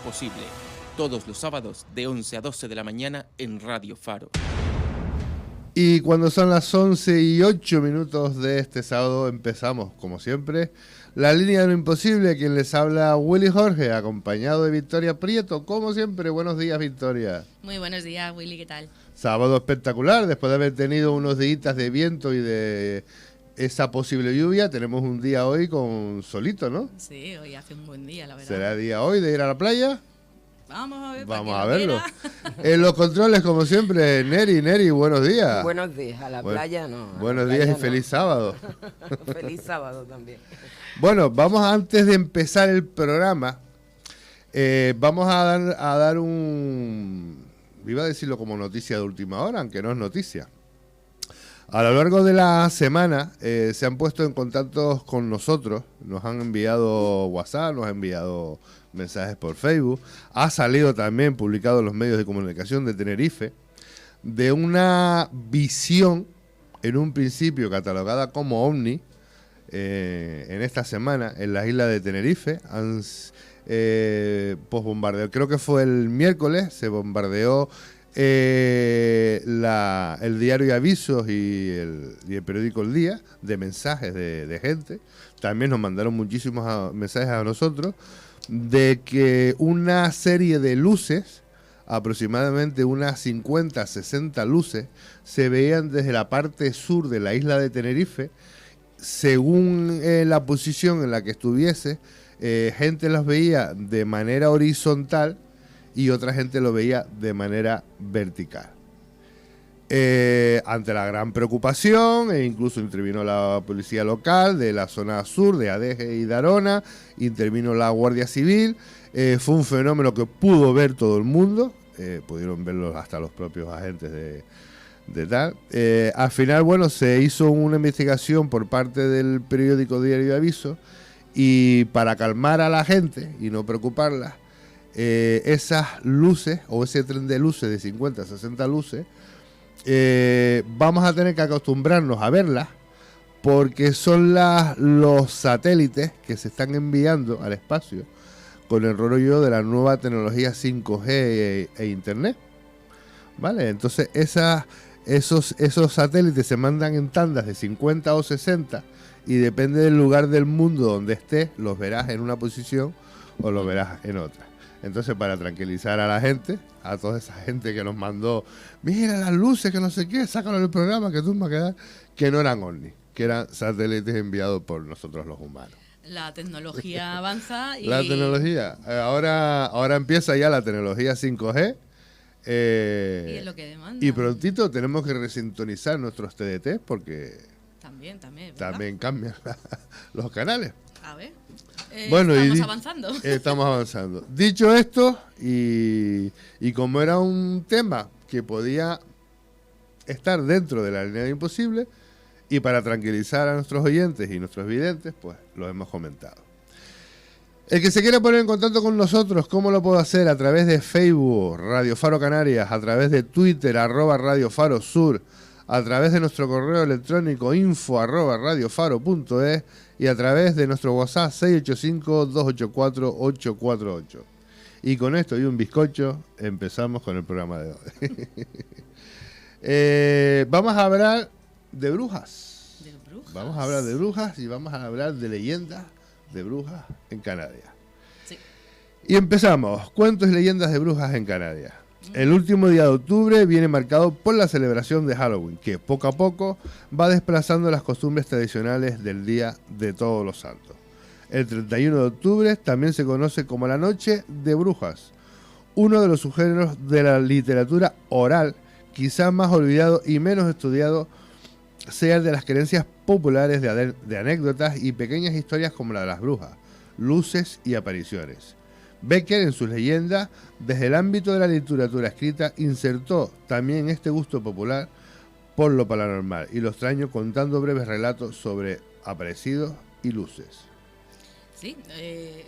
Imposible, todos los sábados de 11 a 12 de la mañana en Radio Faro. Y cuando son las 11:08 de este sábado empezamos, como siempre, la línea de lo imposible. Quien les habla, Willy Jorge, acompañado de Victoria Prieto. Como siempre, buenos días, Victoria. Muy buenos días, Willy, ¿qué tal? Sábado espectacular, después de haber tenido unos días de viento y de esa posible lluvia, tenemos un día hoy con solito, ¿no? Sí, hoy hace un buen día, la verdad. ¿Será día hoy de ir a la playa? Vamos a ver. Vamos a verlo. En los controles, como siempre, Neri, buenos días. Buenos días, a la playa no. Buenos días y feliz sábado. Feliz sábado también. Bueno, vamos antes de empezar el programa, vamos a dar iba a decirlo como noticia de última hora, aunque no es noticia. A lo largo de la semana se han puesto en contacto con nosotros, nos han enviado WhatsApp, nos han enviado mensajes por Facebook, ha salido también publicado en los medios de comunicación de Tenerife, de una visión, en un principio catalogada como ovni, en esta semana en las islas de Tenerife. Bombardeo, creo que fue el miércoles, se bombardeó el diario Avisos y el periódico El Día de mensajes de gente. También nos mandaron muchísimos mensajes a nosotros de que una serie de luces, aproximadamente unas 50, 60 luces, se veían desde la parte sur de la isla de Tenerife. Según la posición en la que estuviese, gente las veía de manera horizontal y otra gente lo veía de manera vertical. Ante la gran preocupación, incluso intervino la policía local de la zona sur, de Adeje y Darona, intervino la Guardia Civil. Fue un fenómeno que pudo ver todo el mundo, pudieron verlo hasta los propios agentes de tal. Al final, bueno, se hizo una investigación por parte del periódico Diario de Aviso, y para calmar a la gente y no preocuparla, esas luces, o ese tren de luces de 50, 60 luces, vamos a tener que acostumbrarnos a verlas, porque son los satélites que se están enviando al espacio con el rollo de la nueva tecnología 5G e Internet, ¿vale? Entonces esos satélites se mandan en tandas de 50 o 60 y depende del lugar del mundo donde estés, los verás en una posición o los verás en otra. Entonces, para tranquilizar a la gente, a toda esa gente que nos mandó, mira las luces, que no sé qué, sácalo del programa, que tú me vas a quedar, que no eran ovnis, que eran satélites enviados por nosotros los humanos. La tecnología avanza y... La tecnología, ahora empieza ya la tecnología 5G. Y es lo que demanda. Y prontito tenemos que resintonizar nuestros TDT porque También, ¿verdad? También cambian los canales. A ver. Bueno, estamos avanzando. Estamos avanzando. Dicho esto, y como era un tema que podía estar dentro de la línea de imposible, y para tranquilizar a nuestros oyentes y nuestros videntes, pues lo hemos comentado. El que se quiera poner en contacto con nosotros, ¿cómo lo puedo hacer? A través de Facebook, Radio Faro Canarias, a través de Twitter, @Radio Faro Sur, a través de nuestro correo electrónico info@radiofaro.es y a través de nuestro WhatsApp 685-284-848. Y con esto y un bizcocho empezamos con el programa de hoy. Vamos a hablar de brujas. ¿De brujas? Vamos a hablar de brujas y vamos a hablar de leyendas de brujas en Canarias. Sí. Y empezamos. Cuentos y leyendas de brujas en Canarias. El último día de octubre viene marcado por la celebración de Halloween, que poco a poco va desplazando las costumbres tradicionales del Día de Todos los Santos. El 31 de octubre también se conoce como la Noche de Brujas, uno de los subgéneros de la literatura oral, quizás más olvidado y menos estudiado, sea el de las creencias populares de anécdotas y pequeñas historias como la de las brujas, luces y apariciones. Becker, en sus leyendas, desde el ámbito de la literatura escrita, insertó también este gusto popular por lo paranormal y lo extraño, contando breves relatos sobre aparecidos y luces. Sí,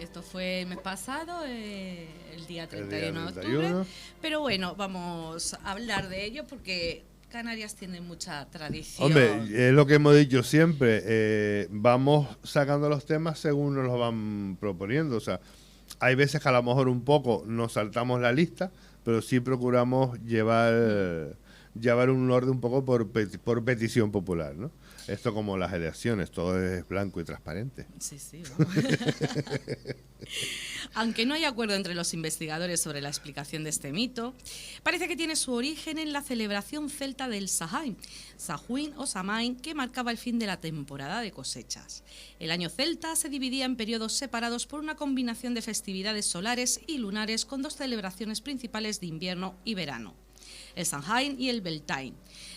esto fue el mes pasado, el día 31 de octubre. Pero bueno, vamos a hablar de ello porque Canarias tiene mucha tradición. Hombre, es lo que hemos dicho siempre, vamos sacando los temas según nos los van proponiendo, o sea, hay veces que a lo mejor un poco nos saltamos la lista, pero sí procuramos llevar un orden un poco por petición popular, ¿no? Esto como las elecciones, todo es blanco y transparente. Sí, sí. Vamos. Aunque no hay acuerdo entre los investigadores sobre la explicación de este mito, parece que tiene su origen en la celebración celta del Samhain, o Samain, que marcaba el fin de la temporada de cosechas. El año celta se dividía en periodos separados por una combinación de festividades solares y lunares con dos celebraciones principales de invierno y verano: el Samhain y el Beltane,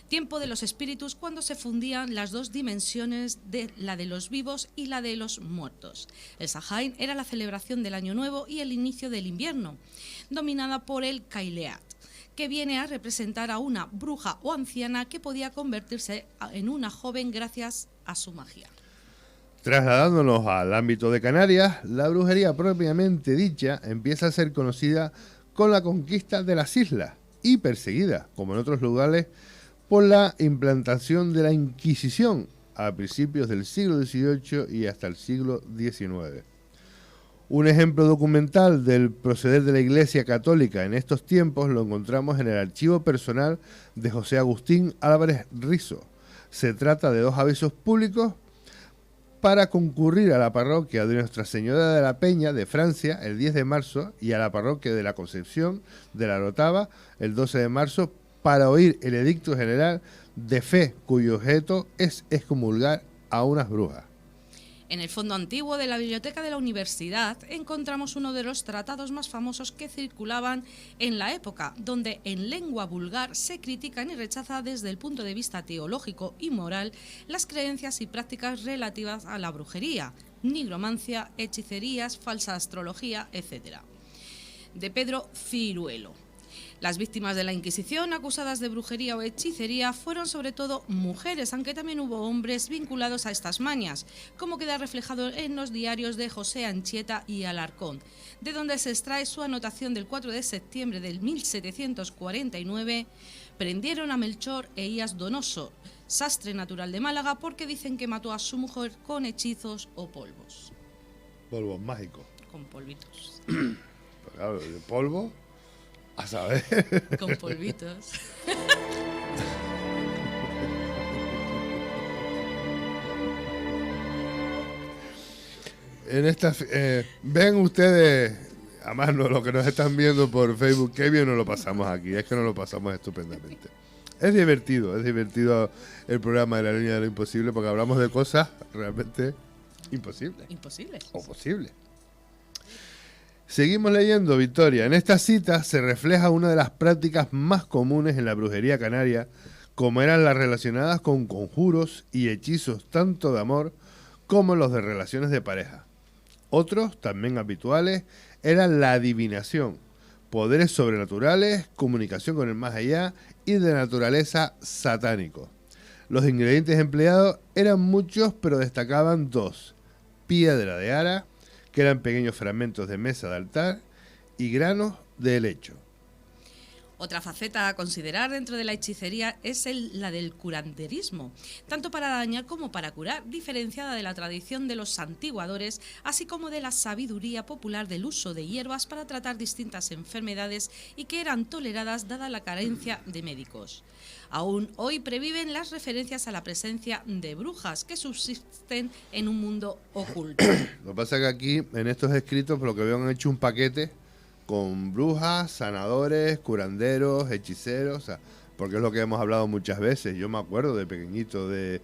tiempo de los espíritus, cuando se fundían las dos dimensiones, de la de los vivos y la de los muertos. El Samhain era la celebración del Año Nuevo y el inicio del invierno, dominada por el Cailleat, que viene a representar a una bruja o anciana que podía convertirse en una joven gracias a su magia. Trasladándonos al ámbito de Canarias, la brujería propiamente dicha empieza a ser conocida con la conquista de las islas y perseguida, como en otros lugares, por la implantación de la Inquisición a principios del siglo XVIII y hasta el siglo XIX. Un ejemplo documental del proceder de la Iglesia Católica en estos tiempos lo encontramos en el archivo personal de José Agustín Álvarez Rizo. Se trata de dos avisos públicos para concurrir a la parroquia de Nuestra Señora de la Peña de Francia el 10 de marzo y a la parroquia de la Concepción de la Orotava el 12 de marzo para oír el edicto general de fe cuyo objeto es excomulgar a unas brujas. En el fondo antiguo de la biblioteca de la universidad encontramos uno de los tratados más famosos que circulaban en la época, donde en lengua vulgar se critican y rechaza desde el punto de vista teológico y moral las creencias y prácticas relativas a la brujería, nigromancia, hechicerías, falsa astrología, etc. De Pedro Ciruelo. Las víctimas de la Inquisición acusadas de brujería o hechicería fueron sobre todo mujeres, aunque también hubo hombres vinculados a estas mañas, como queda reflejado en los diarios de José Anchieta y Alarcón, de donde se extrae su anotación del 4 de septiembre del 1749, prendieron a Melchor Elías Donoso, sastre natural de Málaga, porque dicen que mató a su mujer con hechizos o polvos. Polvos mágicos. Con polvitos. Pues claro, de polvo... A saber. Con polvitos. En esta, ven ustedes, además lo que nos están viendo por Facebook, qué bien nos lo pasamos aquí, es que nos lo pasamos estupendamente. Es divertido el programa de la línea de lo imposible porque hablamos de cosas realmente imposibles. Imposibles. O posibles. Seguimos leyendo, Victoria. En esta cita se refleja una de las prácticas más comunes en la brujería canaria, como eran las relacionadas con conjuros y hechizos tanto de amor como los de relaciones de pareja. Otros, también habituales, eran la adivinación, poderes sobrenaturales, comunicación con el más allá y de naturaleza satánico. Los ingredientes empleados eran muchos, pero destacaban dos: piedra de ara, que eran pequeños fragmentos de mesa de altar, y granos de helecho. Otra faceta a considerar dentro de la hechicería es la del curanderismo, tanto para dañar como para curar, diferenciada de la tradición de los santiguadores, así como de la sabiduría popular del uso de hierbas para tratar distintas enfermedades y que eran toleradas dada la carencia de médicos. Aún hoy previven las referencias a la presencia de brujas que subsisten en un mundo oculto. Lo que pasa es que aquí, en estos escritos, por lo que veo, han hecho un paquete con brujas, sanadores, curanderos, hechiceros, o sea, porque es lo que hemos hablado muchas veces. Yo me acuerdo de pequeñito de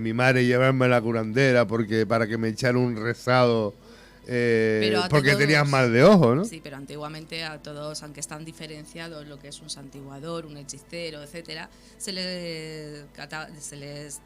mi madre llevarme a la curandera para que me echara un rezado porque todos, tenías mal de ojo, ¿no? Sí, pero antiguamente a todos, aunque están diferenciados lo que es un santiguador, un hechicero, etcétera, se les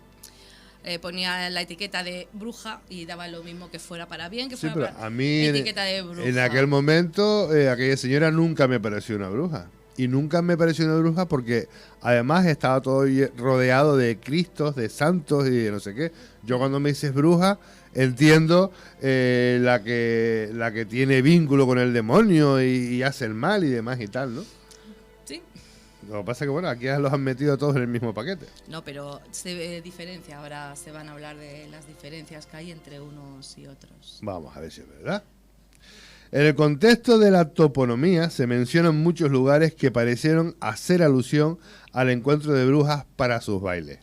ponía la etiqueta de bruja y daba lo mismo que fuera para bien, que Sí, fuera pero para a mí etiqueta de bruja. En aquel momento aquella señora nunca me pareció una bruja. Y nunca me pareció una bruja porque además estaba todo rodeado de cristos, de santos y de no sé qué. Yo cuando me dices bruja entiendo la que tiene vínculo con el demonio y hace el mal y demás y tal, ¿no? Sí. Lo que pasa es que, bueno, aquí los han metido todos en el mismo paquete. No, pero se diferencia. Ahora se van a hablar de las diferencias que hay entre unos y otros. Vamos a ver si es verdad. En el contexto de la toponimia se mencionan muchos lugares que parecieron hacer alusión al encuentro de brujas para sus bailes.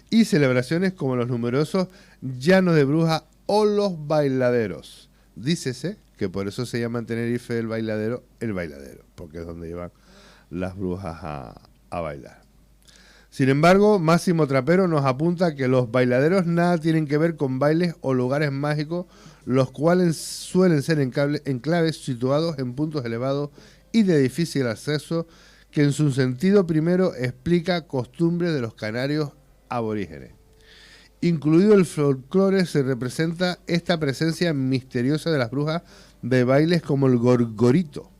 Y celebraciones como los numerosos llanos de brujas o los bailaderos. Dícese que por eso se llama en Tenerife el bailadero, porque es donde llevan las brujas a bailar. Sin embargo, Máximo Trapero nos apunta que los bailaderos nada tienen que ver con bailes o lugares mágicos, los cuales suelen ser enclaves situados en puntos elevados y de difícil acceso, que en su sentido primero explica costumbres de los canarios aborígenes. Incluido el folclore se representa esta presencia misteriosa de las brujas de bailes como el gorgorito,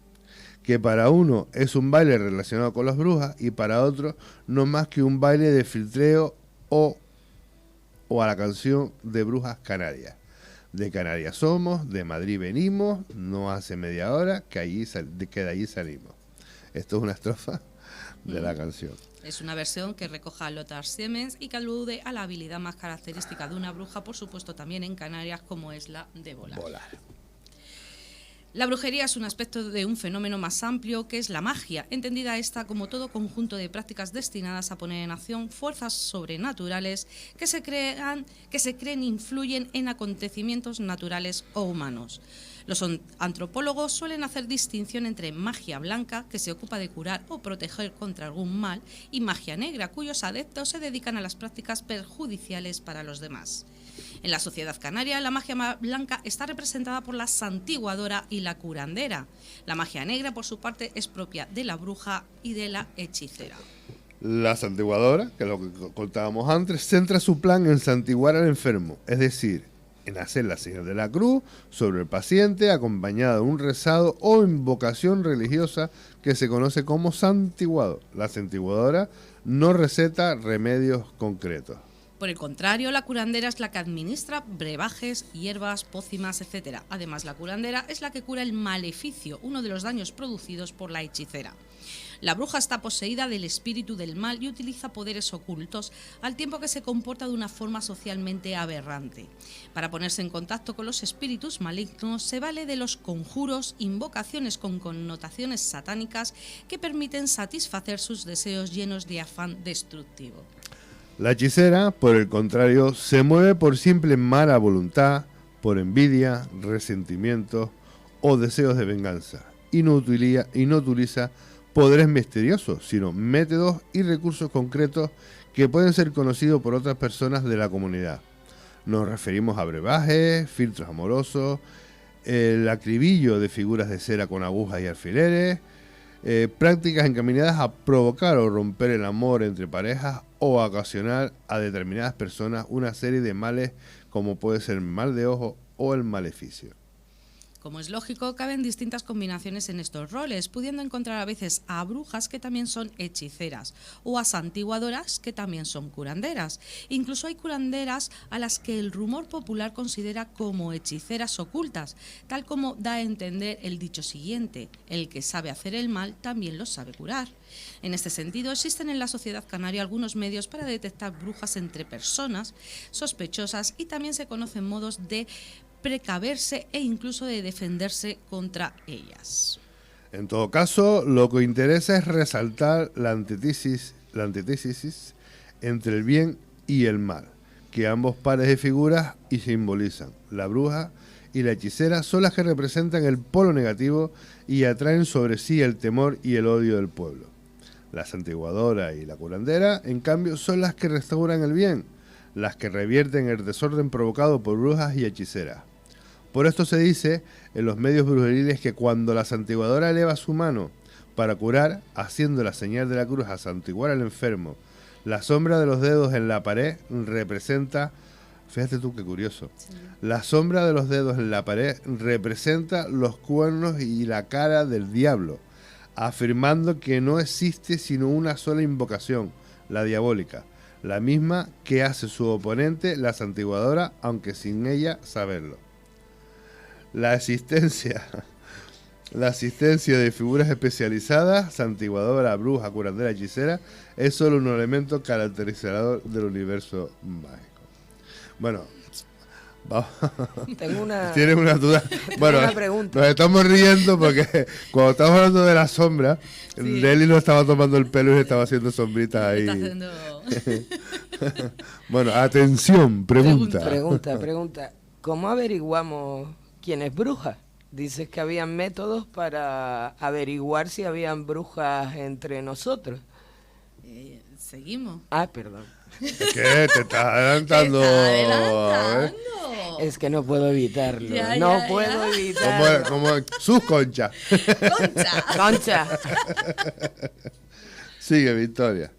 que para uno es un baile relacionado con las brujas y para otro no más que un baile de filtreo o a la canción de Brujas Canarias. De Canarias somos, de Madrid venimos, no hace media hora que de allí salimos. Esto es una estrofa de la canción. Es una versión que recoja a Lothar Siemens y que alude a la habilidad más característica de una bruja, por supuesto también en Canarias, como es la de volar. La brujería es un aspecto de un fenómeno más amplio que es la magia, entendida esta como todo conjunto de prácticas destinadas a poner en acción fuerzas sobrenaturales que se creen influyen en acontecimientos naturales o humanos. Los antropólogos suelen hacer distinción entre magia blanca, que se ocupa de curar o proteger contra algún mal, y magia negra, cuyos adeptos se dedican a las prácticas perjudiciales para los demás. En la sociedad canaria, la magia blanca está representada por la santiguadora y la curandera. La magia negra, por su parte, es propia de la bruja y de la hechicera. La santiguadora, que es lo que contábamos antes, centra su plan en santiguar al enfermo, es decir, en hacer la señal de la cruz sobre el paciente, acompañada de un rezado o invocación religiosa que se conoce como santiguado. La santiguadora no receta remedios concretos. Por el contrario, la curandera es la que administra brebajes, hierbas, pócimas, etc. Además, la curandera es la que cura el maleficio, uno de los daños producidos por la hechicera. La bruja está poseída del espíritu del mal y utiliza poderes ocultos, al tiempo que se comporta de una forma socialmente aberrante. Para ponerse en contacto con los espíritus malignos, se vale de los conjuros, invocaciones con connotaciones satánicas que permiten satisfacer sus deseos llenos de afán destructivo. La hechicera, por el contrario, se mueve por simple mala voluntad, por envidia, resentimientos o deseos de venganza, y no utiliza poderes misteriosos, sino métodos y recursos concretos que pueden ser conocidos por otras personas de la comunidad. Nos referimos a brebajes, filtros amorosos, el acribillo de figuras de cera con agujas y alfileres, prácticas encaminadas a provocar o romper el amor entre parejas o a ocasionar a determinadas personas una serie de males como puede ser el mal de ojo o el maleficio. Como es lógico, caben distintas combinaciones en estos roles, pudiendo encontrar a veces a brujas que también son hechiceras o a santiguadoras que también son curanderas. Incluso hay curanderas a las que el rumor popular considera como hechiceras ocultas, tal como da a entender el dicho siguiente: el que sabe hacer el mal también lo sabe curar. En este sentido, existen en la sociedad canaria algunos medios para detectar brujas entre personas sospechosas y también se conocen modos de precaverse e incluso de defenderse contra ellas. En todo caso, lo que interesa es resaltar la antítesis entre el bien y el mal, que ambos pares de figuras y simbolizan. La bruja y la hechicera son las que representan el polo negativo y atraen sobre sí el temor y el odio del pueblo. La santiguadora y la curandera, en cambio, son las que restauran el bien, las que revierten el desorden provocado por brujas y hechiceras. Por esto se dice en los medios brujeriles que cuando la santiguadora eleva su mano para curar, haciendo la señal de la cruz a santiguar al enfermo, la sombra de los dedos en la pared representa, fíjate tú qué curioso, sí. La sombra de los dedos en la pared representa los cuernos y la cara del diablo, afirmando que no existe sino una sola invocación, la diabólica, la misma que hace su oponente, la santiguadora, aunque sin ella saberlo. La asistencia de figuras especializadas, santiguadora, bruja, curandera, hechicera, es solo un elemento caracterizador del universo mágico. Bueno, Tengo una... ¿Tienes una duda? Bueno, una pregunta. Nos estamos riendo porque cuando estamos hablando de la sombra, Sí. Nelly nos estaba tomando el pelo y se estaba haciendo sombritas ahí. Está haciendo... Bueno, atención, pregunta. Pregunta. ¿Cómo averiguamos quién es bruja? Dices que habían métodos para averiguar si habían brujas entre nosotros. Seguimos. Ah, perdón. ¿Qué? ¿Te estás adelantando? Te está A ver. adelantando. Es que no puedo evitarlo. Ya, no ya, puedo ya. evitarlo. Como sus conchas. Concha. Concha. Sigue, Victoria.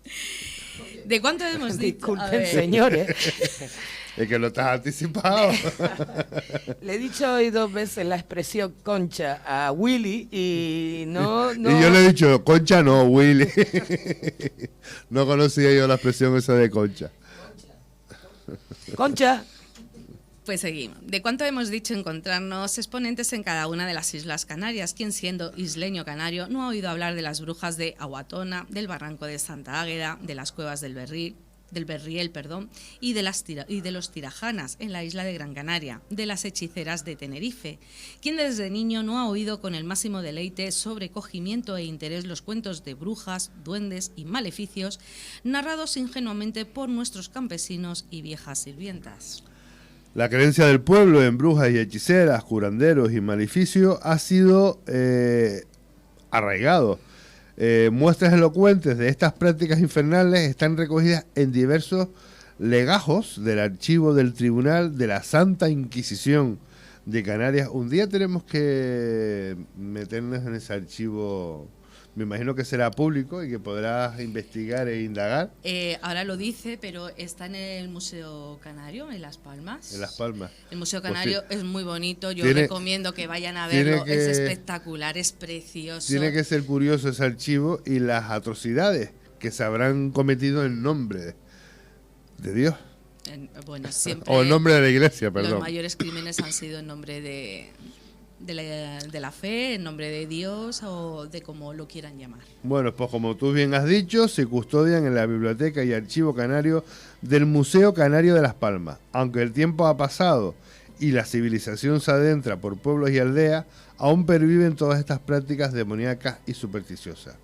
¿De cuánto hemos dicho? A Disculpen, ver. señores. Es que lo estás anticipado. Le he dicho hoy 2 veces la expresión concha a Willy y no... Y yo le he dicho, concha no, Willy. No conocía yo la expresión esa de concha. Concha. Pues seguimos. ¿De cuánto hemos dicho encontrarnos exponentes en cada una de las Islas Canarias? Quien siendo isleño canario no ha oído hablar de las brujas de Aguatona, del barranco de Santa Águeda, de las cuevas del Berriel, y de los Tirajanas en la isla de Gran Canaria, de las hechiceras de Tenerife. Quien desde niño no ha oído con el máximo deleite, sobrecogimiento e interés los cuentos de brujas, duendes y maleficios narrados ingenuamente por nuestros campesinos y viejas sirvientas. La creencia del pueblo en brujas y hechiceras, curanderos y maleficios ha sido arraigado. Muestras elocuentes de estas prácticas infernales están recogidas en diversos legajos del archivo del Tribunal de la Santa Inquisición de Canarias. Un día tenemos que meternos en ese archivo. Me imagino que será público y que podrás investigar e indagar. Ahora lo dice, pero está en el Museo Canario, en Las Palmas. En Las Palmas. El Museo Pues Canario es muy bonito, yo tiene- recomiendo que vayan a tiene verlo, que- es espectacular, es precioso. Tiene que ser curioso ese archivo y las atrocidades que se habrán cometido en nombre de Dios. Bueno, siempre O en nombre de la iglesia, los perdón. mayores crímenes han sido en nombre de la fe, en nombre de Dios o de como lo quieran llamar. Bueno, pues como tú bien has dicho, se custodian en la Biblioteca y Archivo Canario del Museo Canario de Las Palmas. Aunque el tiempo ha pasado y la civilización se adentra por pueblos y aldeas, aún perviven todas estas prácticas demoníacas y supersticiosas.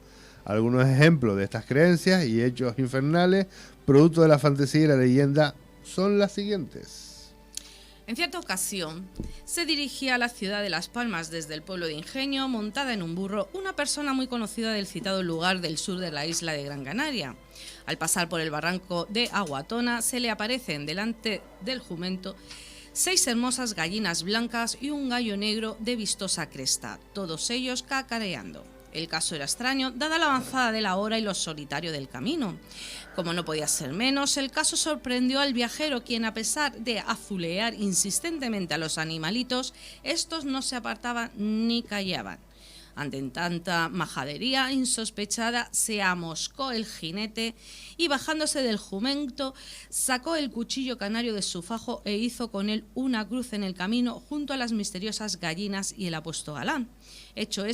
Algunos ejemplos de estas creencias y hechos infernales, producto de la fantasía y la leyenda, son las siguientes. En cierta ocasión, se dirigía a la ciudad de Las Palmas desde el pueblo de Ingenio, montada en un burro, una persona muy conocida del citado lugar del sur de la isla de Gran Canaria. Al pasar por el barranco de Aguatona, se le aparecen delante del jumento 6 hermosas gallinas blancas y un gallo negro de vistosa cresta, todos ellos cacareando. El caso era extraño, dada la avanzada de la hora y lo solitario del camino. Como no podía ser menos, el caso sorprendió al viajero, quien a pesar de azulear insistentemente a los animalitos, estos no se apartaban ni callaban. Ante tanta majadería insospechada, se amoscó el jinete y, bajándose del jumento, sacó el cuchillo canario de su fajo e hizo con él una cruz en el camino junto a las misteriosas gallinas y el apuesto galán. Hecho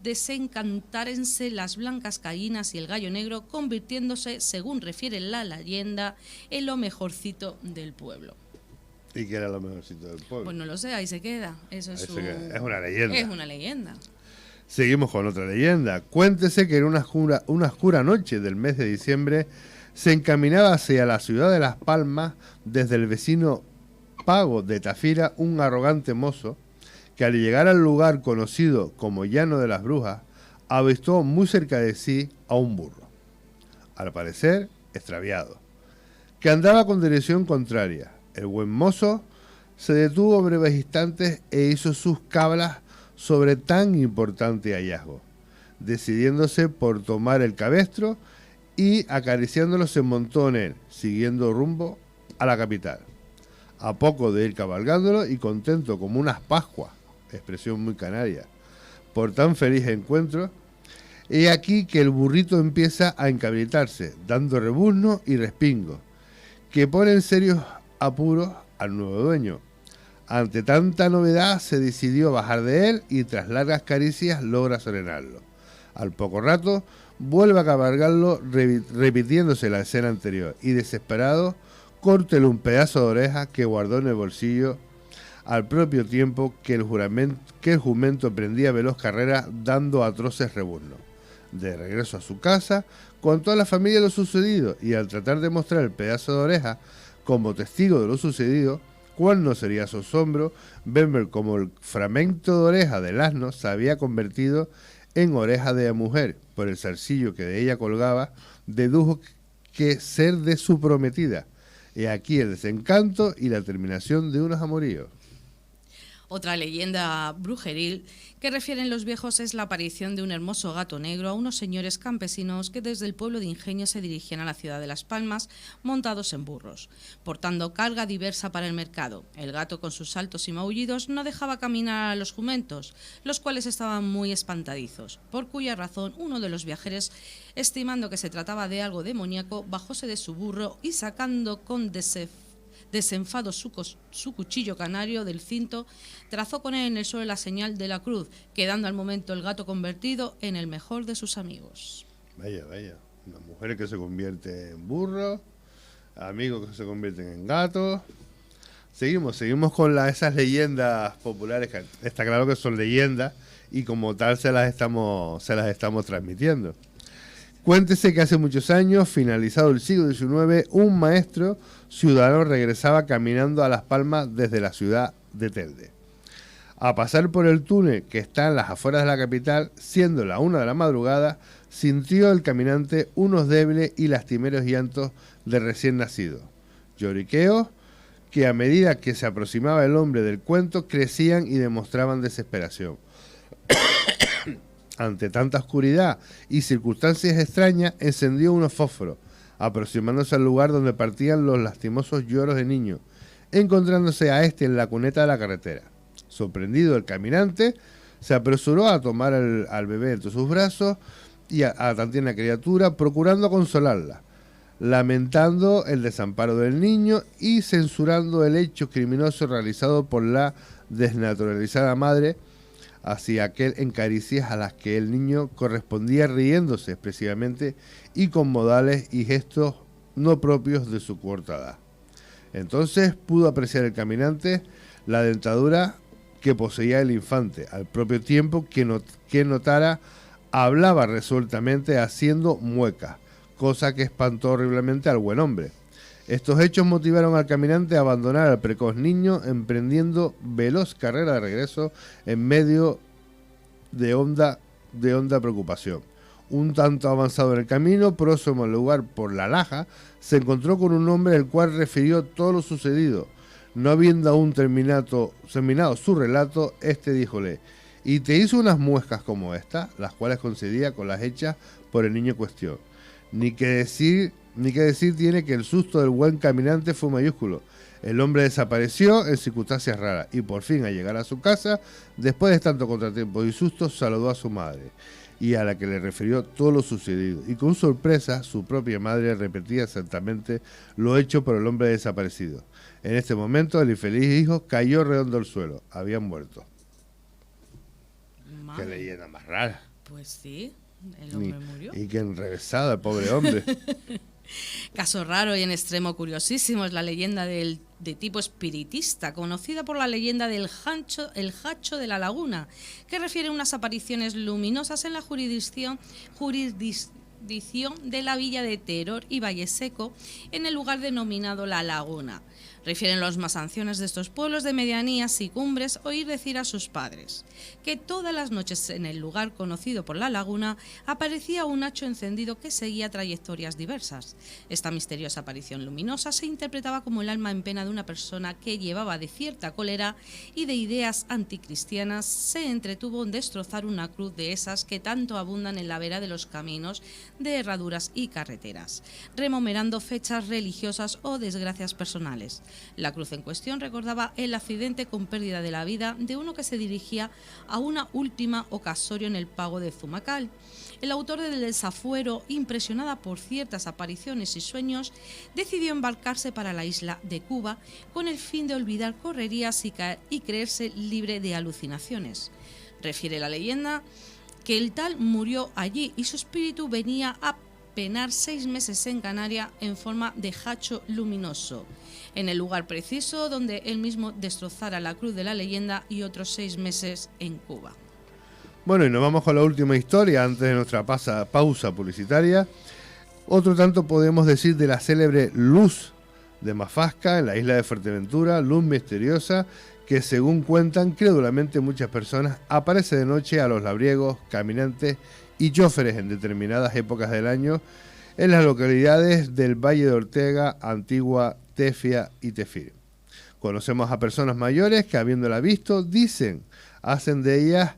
desencantárense las blancas gallinas y el gallo negro, convirtiéndose, según refiere la leyenda, en lo mejorcito del pueblo. ¿Y qué era lo mejorcito del pueblo? Pues no lo sé, ahí se queda. Eso Ahí es, se queda. Es una leyenda. Es una leyenda. Seguimos con otra leyenda. Cuéntese que en una oscura noche del mes de diciembre se encaminaba hacia la ciudad de Las Palmas desde el vecino Pago de Tafira un arrogante mozo que al llegar al lugar conocido como Llano de las Brujas avistó muy cerca de sí a un burro, al parecer extraviado, que andaba con dirección contraria. El buen mozo se detuvo breves instantes e hizo sus cablas sobre tan importante hallazgo, decidiéndose por tomar el cabestro y acariciándolo se montó en él, siguiendo rumbo a la capital. A poco de ir cabalgándolo y contento como unas pascuas, expresión muy canaria, por tan feliz encuentro, he aquí que el burrito empieza a encabritarse, dando rebuzno y respingo, que pone en serios apuros al nuevo dueño. Ante tanta novedad se decidió bajar de él y tras largas caricias logra serenarlo. Al poco rato vuelve a cabalgarlo repitiéndose la escena anterior y desesperado córtele un pedazo de oreja que guardó en el bolsillo al propio tiempo que el jumento emprendía veloz carrera dando atroces rebuznos. De regreso a su casa, contó a la familia lo sucedido y al tratar de mostrar el pedazo de oreja como testigo de lo sucedido, ¿cuál no sería su asombro ver como el fragmento de oreja del asno se había convertido en oreja de la mujer? Por el zarcillo que de ella colgaba, dedujo que ser de su prometida. He aquí el desencanto y la terminación de unos amoríos. Otra leyenda brujeril que refieren los viejos es la aparición de un hermoso gato negro a unos señores campesinos que desde el pueblo de Ingenio se dirigían a la ciudad de Las Palmas montados en burros, portando carga diversa para el mercado. El gato con sus saltos y maullidos no dejaba caminar a los jumentos, los cuales estaban muy espantadizos, por cuya razón uno de los viajeros, estimando que se trataba de algo demoníaco, bajóse de su burro y sacando con desenfado su cuchillo canario del cinto, trazó con él en el suelo la señal de la cruz, quedando al momento el gato convertido en el mejor de sus amigos. Vaya, una mujer que se convierte en burro, amigos que se convierten en gatos. Seguimos con esas leyendas populares, que está claro que son leyendas y como tal se las estamos transmitiendo. Cuéntese que hace muchos años, finalizado el siglo XIX, un maestro ciudadano regresaba caminando a Las Palmas desde la ciudad de Telde. A pasar por el túnel que está en las afueras de la capital, siendo la 1 de la madrugada, sintió el caminante unos débiles y lastimeros llantos de recién nacido. Lloriqueos que a medida que se aproximaba el hombre del cuento crecían y demostraban desesperación. Ante tanta oscuridad y circunstancias extrañas, encendió unos fósforos, aproximándose al lugar donde partían los lastimosos lloros de niños, encontrándose a este en la cuneta de la carretera. Sorprendido el caminante, se apresuró a tomar al bebé entre sus brazos y a tan tierna criatura, procurando consolarla, lamentando el desamparo del niño y censurando el hecho criminoso realizado por la desnaturalizada madre hacia aquel en caricias a las que el niño correspondía riéndose expresivamente y con modales y gestos no propios de su corta edad. Entonces pudo apreciar el caminante la dentadura que poseía el infante, al propio tiempo que notara hablaba resueltamente haciendo muecas, cosa que espantó horriblemente al buen hombre. Estos hechos motivaron al caminante a abandonar al precoz niño, emprendiendo veloz carrera de regreso en medio de honda preocupación. Un tanto avanzado en el camino, próximo al lugar por la Laja, se encontró con un hombre el cual refirió todo lo sucedido. No habiendo aún terminado su relato, este díjole: «Y te hizo unas muescas como esta», las cuales concedía con las hechas por el niño en cuestión. Ni que decir tiene que el susto del buen caminante fue mayúsculo. El hombre desapareció en circunstancias raras y por fin al llegar a su casa, después de tanto contratiempo y sustos, saludó a su madre y a la que le refirió todo lo sucedido. Y con sorpresa, su propia madre repetía exactamente lo hecho por el hombre desaparecido. En este momento, el infeliz hijo cayó redondo al suelo. Habían muerto. Madre. Qué leyenda más rara. Pues sí, el hombre murió. Y qué enrevesada el pobre hombre. Caso raro y en extremo curiosísimo es la leyenda de tipo espiritista, conocida por la leyenda del el Hacho de la Laguna, que refiere a unas apariciones luminosas en la jurisdicción de la villa de Teror y Valle Seco, en el lugar denominado La Laguna. Refieren los más ancianos de estos pueblos de medianías y cumbres oír decir a sus padres que todas las noches en el lugar conocido por La Laguna aparecía un hacho encendido que seguía trayectorias diversas. Esta misteriosa aparición luminosa se interpretaba como el alma en pena de una persona que llevaba de cierta cólera y de ideas anticristianas se entretuvo en destrozar una cruz de esas que tanto abundan en la vera de los caminos de herraduras y carreteras, remomerando fechas religiosas o desgracias personales. La cruz en cuestión recordaba el accidente con pérdida de la vida de uno que se dirigía a una última o casorio en el pago de Zumacal. El autor del desafuero, impresionada por ciertas apariciones y sueños, decidió embarcarse para la isla de Cuba con el fin de olvidar correrías y creerse libre de alucinaciones. Refiere la leyenda que el tal murió allí y su espíritu venía a penar 6 meses en Canarias en forma de hacho luminoso, en el lugar preciso donde él mismo destrozara la cruz de la leyenda, y otros 6 meses en Cuba. Bueno, y nos vamos con la última historia antes de nuestra pausa publicitaria. Otro tanto podemos decir de la célebre luz de Mafasca en la isla de Fuerteventura, luz misteriosa que, según cuentan crédulamente muchas personas, aparece de noche a los labriegos, caminantes y choferes en determinadas épocas del año en las localidades del Valle de Ortega, Antigua, Tefia y Tefir. Conocemos a personas mayores que, habiéndola visto, hacen de ellas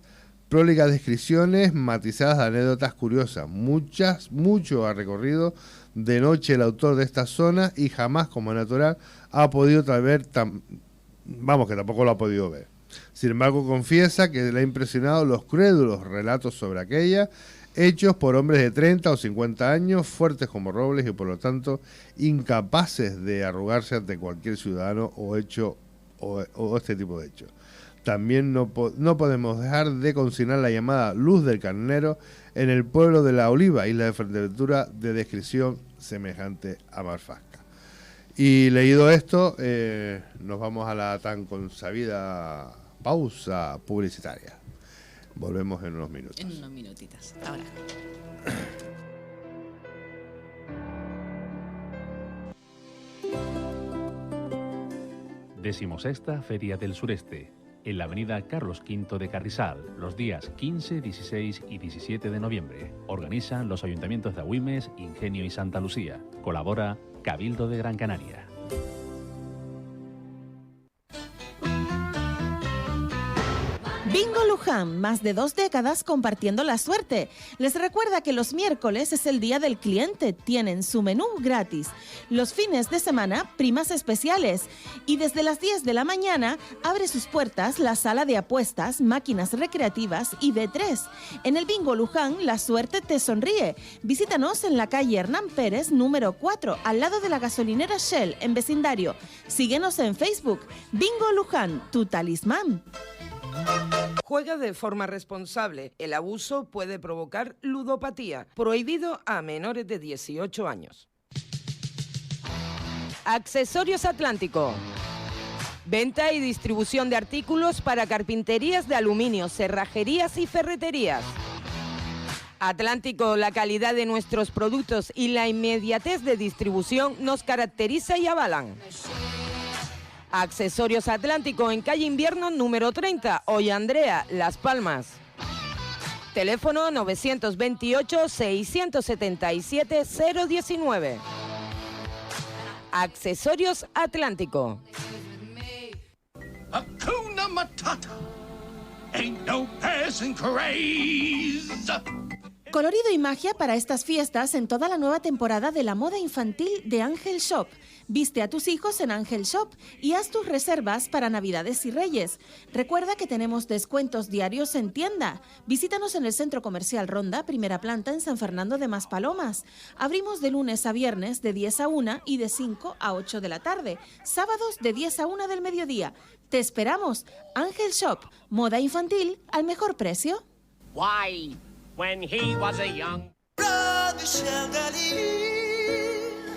próligas descripciones matizadas de anécdotas curiosas. Mucho ha recorrido de noche el autor de esta zona y jamás, como natural, ha podido ver que tampoco lo ha podido ver. Sin embargo, confiesa que le ha impresionado los crédulos relatos sobre aquella, hechos por hombres de 30 o 50 años, fuertes como robles y por lo tanto incapaces de arrugarse ante cualquier ciudadano o este tipo de hechos. También no podemos dejar de consignar la llamada Luz del Carnero en el pueblo de La Oliva, isla de Fuerteventura, de descripción semejante a Mafasca. Y leído esto, nos vamos a la tan consabida pausa publicitaria. Volvemos en unos minutos. En unos minutitos. Ahora. Decimosexta Feria del Sureste, en la avenida Carlos V de Carrizal, los días 15, 16 y 17 de noviembre. Organizan los ayuntamientos de Agüimes, Ingenio y Santa Lucía. Colabora Cabildo de Gran Canaria. Bingo Luján, más de 2 décadas compartiendo la suerte. Les recuerda que los miércoles es el día del cliente, tienen su menú gratis. Los fines de semana, primas especiales. Y desde las 10 de la mañana abre sus puertas la sala de apuestas, máquinas recreativas y D3. En el Bingo Luján, la suerte te sonríe. Visítanos en la calle Hernán Pérez, número 4, al lado de la gasolinera Shell, en vecindario. Síguenos en Facebook. Bingo Luján, tu talismán. Juega de forma responsable. El abuso puede provocar ludopatía. Prohibido a menores de 18 años. Accesorios Atlántico. Venta y distribución de artículos para carpinterías de aluminio, cerrajerías y ferreterías. Atlántico, la calidad de nuestros productos y la inmediatez de distribución nos caracteriza y avalan. Accesorios Atlántico en calle Invierno número 30, Ollandrea, Las Palmas. Teléfono 928-677-019. Accesorios Atlántico. Hakuna Matata. Ain't no passing craze. Colorido y magia para estas fiestas en toda la nueva temporada de la moda infantil de Ángel Shop. Viste a tus hijos en Ángel Shop y haz tus reservas para Navidades y Reyes. Recuerda que tenemos descuentos diarios en tienda. Visítanos en el Centro Comercial Ronda, primera planta en San Fernando de Maspalomas. Abrimos de lunes a viernes de 10 a 1 y de 5 a 8 de la tarde. Sábados de 10 a 1 del mediodía. Te esperamos. Ángel Shop, moda infantil al mejor precio. Why? When he was a young...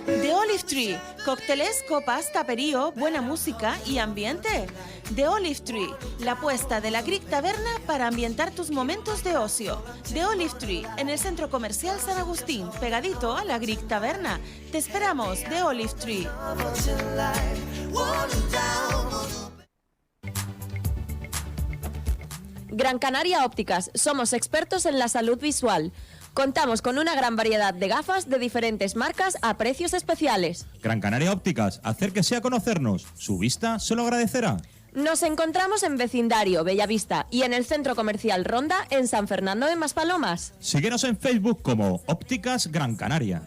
The Olive Tree, cócteles, copas, taperío, buena música y ambiente. The Olive Tree, la apuesta de la Greek Taberna para ambientar tus momentos de ocio. The Olive Tree, en el Centro Comercial San Agustín, pegadito a la Greek Taberna. Te esperamos, The Olive Tree. Gran Canaria Ópticas, somos expertos en la salud visual. Contamos con una gran variedad de gafas de diferentes marcas a precios especiales. Gran Canaria Ópticas, acérquese a conocernos. Su vista se lo agradecerá. Nos encontramos en Vecindario, Bellavista y en el Centro Comercial Ronda en San Fernando de Maspalomas. Síguenos en Facebook como Ópticas Gran Canaria.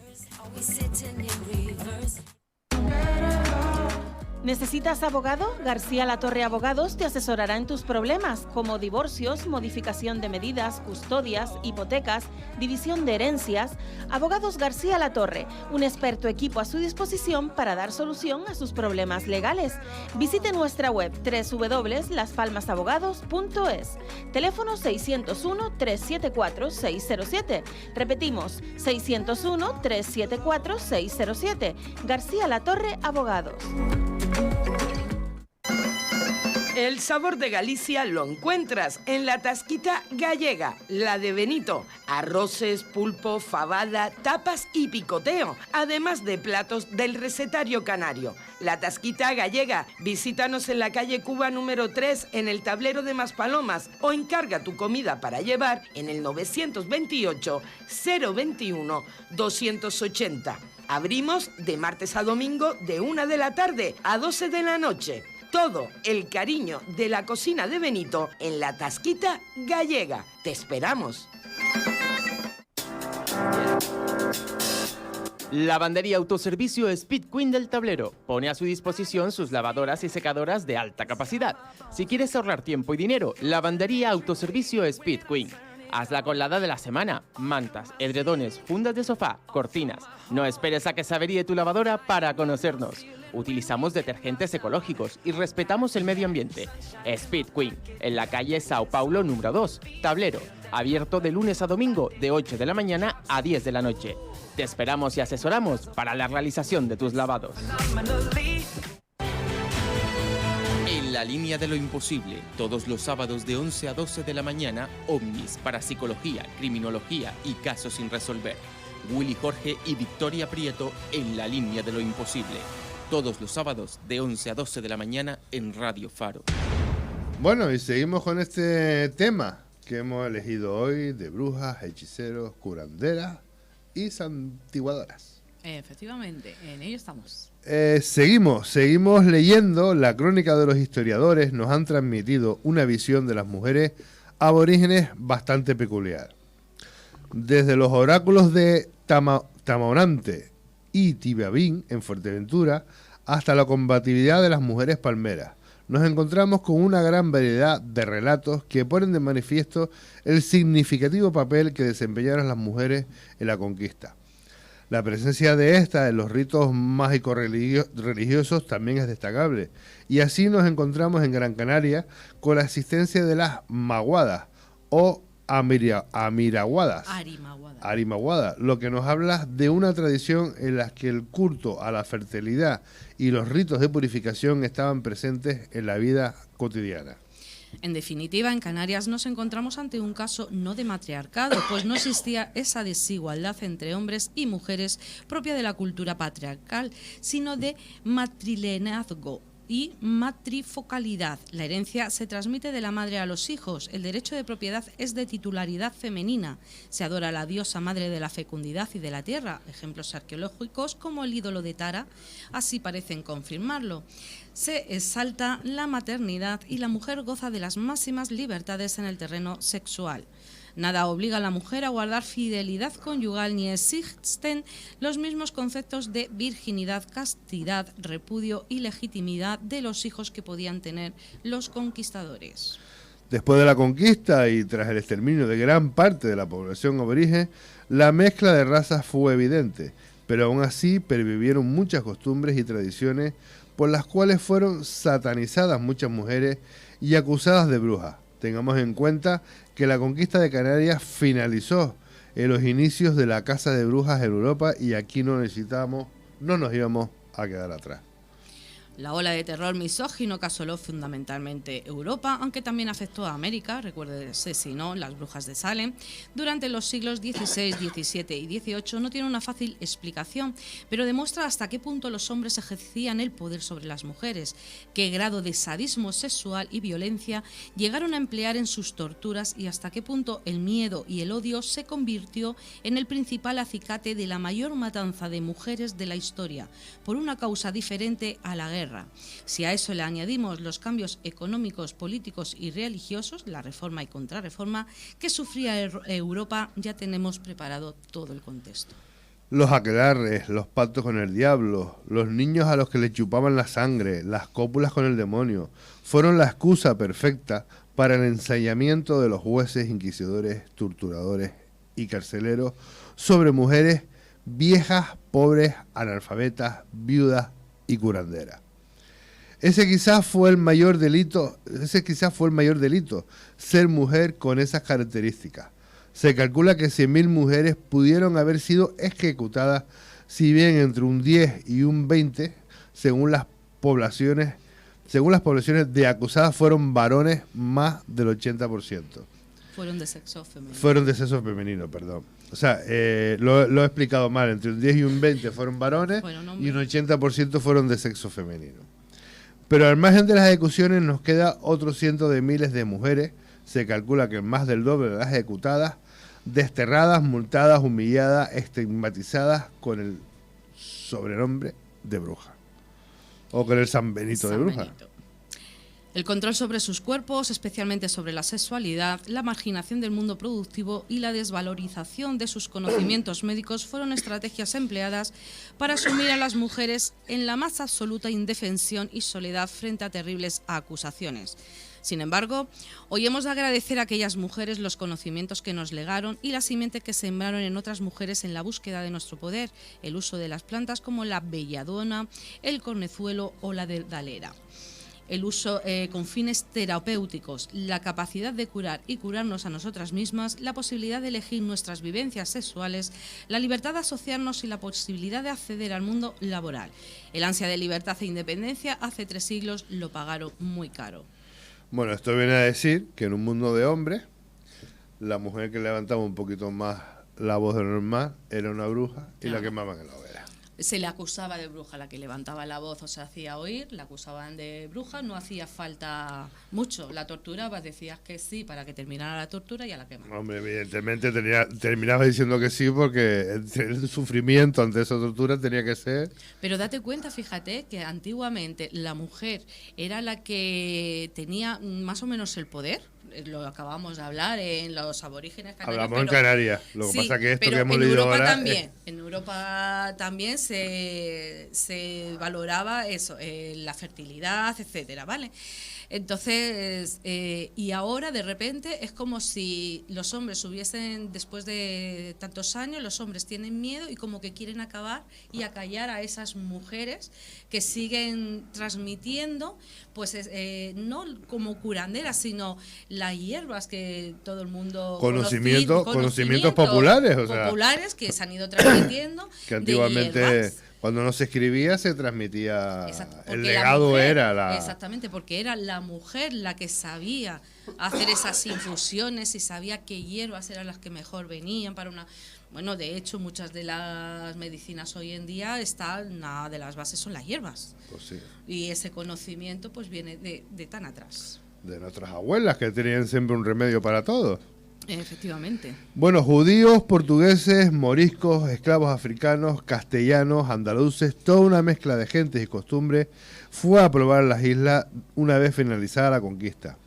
¿Necesitas abogado? García Latorre Abogados te asesorará en tus problemas, como divorcios, modificación de medidas, custodias, hipotecas, división de herencias. Abogados García Latorre, un experto equipo a su disposición para dar solución a sus problemas legales. Visite nuestra web www.laspalmasabogados.es. Teléfono 601-374-607. Repetimos, 601-374-607. García Latorre Abogados. El sabor de Galicia lo encuentras en la Tasquita Gallega, la de Benito. Arroces, pulpo, fabada, tapas y picoteo, además de platos del recetario canario. La Tasquita Gallega, visítanos en la calle Cuba número 3 en el tablero de Maspalomas o encarga tu comida para llevar en el 928 021 280. Abrimos de martes a domingo de 1 de la tarde a 12 de la noche. Todo el cariño de la cocina de Benito en la Tasquita Gallega. ¡Te esperamos! Lavandería Autoservicio Speed Queen del Tablero. Pone a su disposición sus lavadoras y secadoras de alta capacidad. Si quieres ahorrar tiempo y dinero, Lavandería Autoservicio Speed Queen. Haz la colada de la semana. Mantas, edredones, fundas de sofá, cortinas. No esperes a que se averíe tu lavadora para conocernos. Utilizamos detergentes ecológicos y respetamos el medio ambiente. Speed Queen, en la calle Sao Paulo número 2, Tablero. Abierto de lunes a domingo de 8 de la mañana a 10 de la noche. Te esperamos y asesoramos para la realización de tus lavados. En la línea de lo imposible, todos los sábados de 11 a 12 de la mañana, ovnis, parapsicología, criminología y casos sin resolver. Willy Jorge y Victoria Prieto en la línea de lo imposible. Todos los sábados de 11 a 12 de la mañana en Radio Faro. Bueno, y seguimos con este tema que hemos elegido hoy de brujas, hechiceros, curanderas y santiguadoras. Efectivamente, en ello estamos. Seguimos leyendo. La crónica de los historiadores nos han transmitido una visión de las mujeres aborígenes bastante peculiar. Desde los oráculos de Tamonante y Tibeabín en Fuerteventura hasta la combatividad de las mujeres palmeras, nos encontramos con una gran variedad de relatos que ponen de manifiesto el significativo papel que desempeñaron las mujeres en la conquista. La presencia de estas en los ritos mágicos religiosos también es destacable, y así nos encontramos en Gran Canaria con la existencia de las maguadas o amiraguadas, lo que nos habla de una tradición en la que el culto a la fertilidad y los ritos de purificación estaban presentes en la vida cotidiana. En definitiva, en Canarias nos encontramos ante un caso no de matriarcado, pues no existía esa desigualdad entre hombres y mujeres propia de la cultura patriarcal, sino de matrilenazgo y matrifocalidad. La herencia se transmite de la madre a los hijos. El derecho de propiedad es de titularidad femenina. Se adora a la diosa madre de la fecundidad y de la tierra. Ejemplos arqueológicos como el ídolo de Tara así parecen confirmarlo. Se exalta la maternidad y la mujer goza de las máximas libertades en el terreno sexual. Nada obliga a la mujer a guardar fidelidad conyugal ni existen los mismos conceptos de virginidad, castidad, repudio y legitimidad de los hijos que podían tener los conquistadores. Después de la conquista y tras el exterminio de gran parte de la población aborigen, la mezcla de razas fue evidente, pero aún así pervivieron muchas costumbres y tradiciones por las cuales fueron satanizadas muchas mujeres y acusadas de brujas. Tengamos en cuenta que la conquista de Canarias finalizó en los inicios de la caza de brujas en Europa y aquí no nos íbamos a quedar atrás. La ola de terror misógino que asoló fundamentalmente Europa, aunque también afectó a América, recuérdese si no, las brujas de Salem, durante los siglos XVI, XVII y XVIII no tiene una fácil explicación, pero demuestra hasta qué punto los hombres ejercían el poder sobre las mujeres, qué grado de sadismo sexual y violencia llegaron a emplear en sus torturas y hasta qué punto el miedo y el odio se convirtió en el principal acicate de la mayor matanza de mujeres de la historia, por una causa diferente a la guerra. Si a eso le añadimos los cambios económicos, políticos y religiosos, la reforma y contrarreforma que sufría Europa, ya tenemos preparado todo el contexto. los aquelarres, los pactos con el diablo, los niños a los que les chupaban la sangre, las cópulas con el demonio, fueron la excusa perfecta para el ensañamiento de los jueces, inquisidores, torturadores y carceleros sobre mujeres viejas, pobres, analfabetas, viudas y curanderas. Ese quizás fue el mayor delito, ser mujer con esas características. Se calcula que 100.000 mujeres pudieron haber sido ejecutadas, si bien entre un 10 y un 20, según las poblaciones de acusadas fueron varones, más del 80%. Fueron de sexo femenino. Fueron de sexo femenino, perdón. O sea, lo he explicado mal. Entre un 10 y un 20 fueron varones y un 80% fueron de sexo femenino. Pero al margen de las ejecuciones nos queda otro ciento de miles de mujeres. Se calcula que más del doble de las ejecutadas, desterradas, multadas, humilladas, estigmatizadas con el sobrenombre de bruja. O con el San Benito de bruja. El control sobre sus cuerpos, especialmente sobre la sexualidad, la marginación del mundo productivo y la desvalorización de sus conocimientos médicos fueron estrategias empleadas para sumir a las mujeres en la más absoluta indefensión y soledad frente a terribles acusaciones. Sin embargo, hoy hemos de agradecer a aquellas mujeres los conocimientos que nos legaron y la simiente que sembraron en otras mujeres en la búsqueda de nuestro poder, el uso de las plantas como la belladona, el cornezuelo o la dedalera. El uso con fines terapéuticos, la capacidad de curar y curarnos a nosotras mismas, la posibilidad de elegir nuestras vivencias sexuales, la libertad de asociarnos y la posibilidad de acceder al mundo laboral. El ansia de libertad e independencia hace 3 siglos lo pagaron muy caro. Bueno, esto viene a decir que en un mundo de hombres, la mujer que levantaba un poquito más la voz de lo normal era una bruja y la quemaban en la hoguera. Se le acusaba de bruja, la que levantaba la voz o se hacía oír, la acusaban de bruja, no hacía falta mucho, la torturabas, decías que sí para que terminara la tortura y a la quemaban. Hombre, evidentemente terminaba diciendo que sí porque el sufrimiento ante esa tortura tenía que ser... Pero date cuenta, fíjate, que antiguamente la mujer era la que tenía más o menos el poder. Lo acabamos de hablar en los aborígenes canarios. Hablamos en Canarias, lo que pasa que esto que hemos leído ahora... En Europa también se valoraba eso, la fertilidad, etcétera, ¿vale? Entonces, y ahora de repente es como si los hombres hubiesen, después de tantos años, los hombres tienen miedo y como que quieren acabar y acallar a esas mujeres que siguen transmitiendo, pues no como curanderas, sino las hierbas que todo el mundo conocimientos populares, o sea, populares que se han ido transmitiendo. Que antiguamente, cuando no se escribía, se transmitía. El legado era la... Exactamente, porque era la mujer la que sabía hacer esas infusiones y sabía qué hierbas eran las que mejor venían para una... Bueno, de hecho, muchas de las medicinas hoy en día una de las bases son las hierbas. Pues sí. Y ese conocimiento pues viene de tan atrás. De nuestras abuelas, que tenían siempre un remedio para todo. Efectivamente. Bueno, judíos, portugueses, moriscos, esclavos africanos, castellanos, andaluces, toda una mezcla de gentes y costumbres fue a probar las islas una vez finalizada la conquista.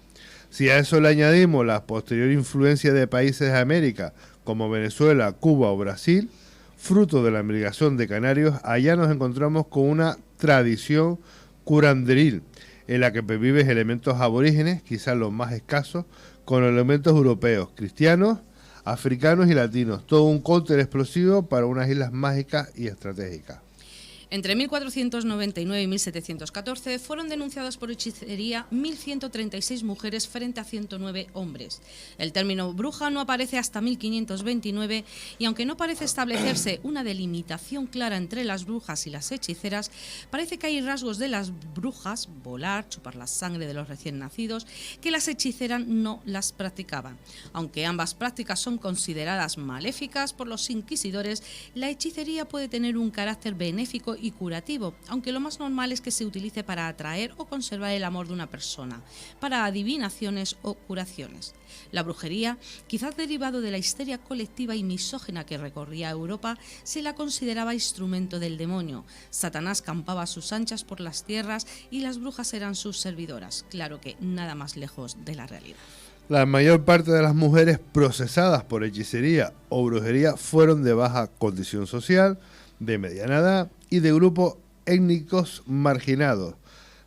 Si a eso le añadimos la posterior influencia de países de América, como Venezuela, Cuba o Brasil, fruto de la migración de canarios, allá nos encontramos con una tradición curanderil, en la que perviven elementos aborígenes, quizás los más escasos, con elementos europeos, cristianos, africanos y latinos. Todo un cóctel explosivo para unas islas mágicas y estratégicas. Entre 1499 y 1714 fueron denunciadas por hechicería 1.136 mujeres frente a 109 hombres. El término bruja no aparece hasta 1529 y aunque no parece establecerse una delimitación clara entre las brujas y las hechiceras, parece que hay rasgos de las brujas, volar, chupar la sangre de los recién nacidos, que las hechiceras no las practicaban. Aunque ambas prácticas son consideradas maléficas por los inquisidores, la hechicería puede tener un carácter benéfico y curativo, aunque lo más normal es que se utilice para atraer o conservar el amor de una persona, para adivinaciones o curaciones. La brujería, quizás derivado de la histeria colectiva y misógina que recorría Europa, se la consideraba instrumento del demonio. Satanás campaba a sus anchas por las tierras y las brujas eran sus servidoras. Claro que nada más lejos de la realidad. La mayor parte de las mujeres procesadas por hechicería o brujería fueron de baja condición social, de mediana edad y de grupos étnicos marginados,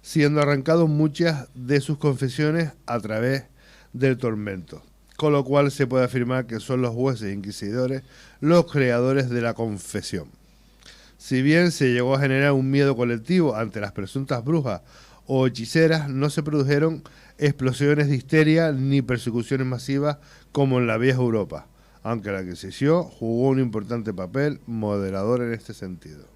siendo arrancados muchas de sus confesiones a través del tormento, con lo cual se puede afirmar que son los jueces e inquisidores los creadores de la confesión. Si bien se llegó a generar un miedo colectivo ante las presuntas brujas o hechiceras, no se produjeron explosiones de histeria ni persecuciones masivas como en la vieja Europa, aunque la Inquisición jugó un importante papel moderador en este sentido.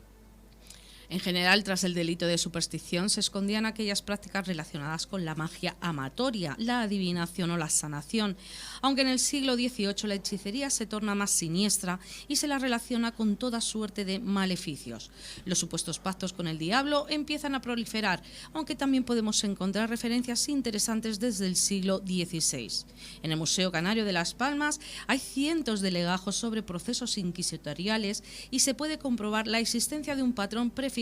En general, tras el delito de superstición, se escondían aquellas prácticas relacionadas con la magia amatoria, la adivinación o la sanación, aunque en el siglo XVIII la hechicería se torna más siniestra y se la relaciona con toda suerte de maleficios. Los supuestos pactos con el diablo empiezan a proliferar, aunque también podemos encontrar referencias interesantes desde el siglo XVI. En el Museo Canario de Las Palmas hay cientos de legajos sobre procesos inquisitoriales y se puede comprobar la existencia de un patrón prefijado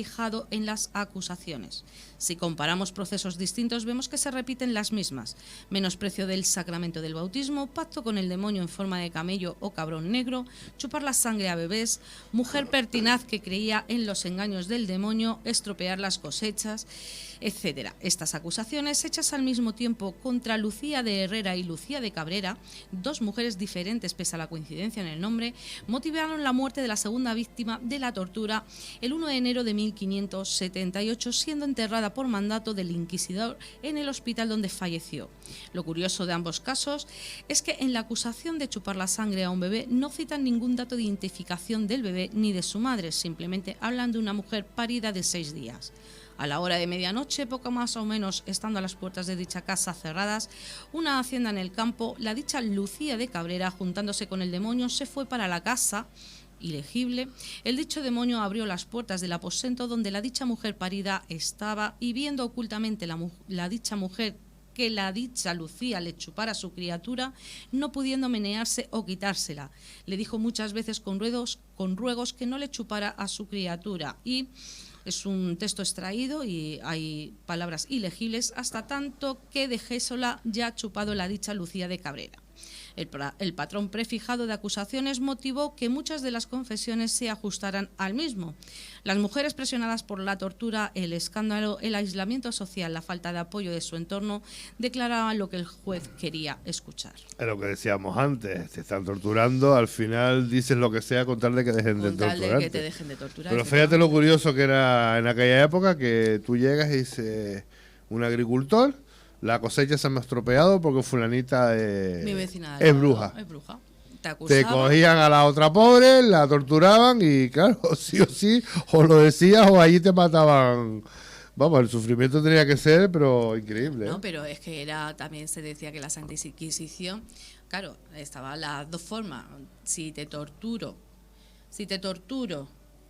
en las acusaciones. Si comparamos procesos distintos, vemos que se repiten las mismas: menosprecio del sacramento del bautismo, pacto con el demonio en forma de camello o cabrón negro, chupar la sangre a bebés, mujer pertinaz que creía en los engaños del demonio, estropear las cosechas, etc. Estas acusaciones, hechas al mismo tiempo contra Lucía de Herrera y Lucía de Cabrera, dos mujeres diferentes pese a la coincidencia en el nombre, motivaron la muerte de la segunda víctima de la tortura el 1 de enero de 1578, siendo enterrada por mandato del inquisidor en el hospital donde falleció. Lo curioso de ambos casos es que en la acusación de chupar la sangre a un bebé no citan ningún dato de identificación del bebé ni de su madre, simplemente hablan de una mujer parida de 6 días. A la hora de medianoche, poco más o menos estando a las puertas de dicha casa cerradas, una hacienda en el campo, la dicha Lucía de Cabrera, juntándose con el demonio, se fue para la casa ilegible. El dicho demonio abrió las puertas del aposento donde la dicha mujer parida estaba y, viendo ocultamente la dicha mujer que la dicha Lucía le chupara a su criatura, no pudiendo menearse o quitársela, le dijo muchas veces con ruegos que no le chupara a su criatura. Y es un texto extraído y hay palabras ilegibles: hasta tanto que dejésola ya chupado la dicha Lucía de Cabrera. El patrón prefijado de acusaciones motivó que muchas de las confesiones se ajustaran al mismo. Las mujeres, presionadas por la tortura, el escándalo, el aislamiento social, la falta de apoyo de su entorno, declaraban lo que el juez quería escuchar. Es lo que decíamos antes: te están torturando, al final dices lo que sea con tal de que dejen de torturar. Con tal de que te dejen de torturar. Pero fíjate lo curioso que era en aquella época, que tú llegas y dices, un agricultor, la cosecha se me ha estropeado porque fulanita mi vecina es bruja. Es bruja. Te cogían a la otra pobre, la torturaban y claro, sí o sí, o lo decías o allí te mataban. Vamos, el sufrimiento tenía que ser, pero increíble. No, pero es que también se decía que la Santa Inquisición, claro, estaban las dos formas: si te torturo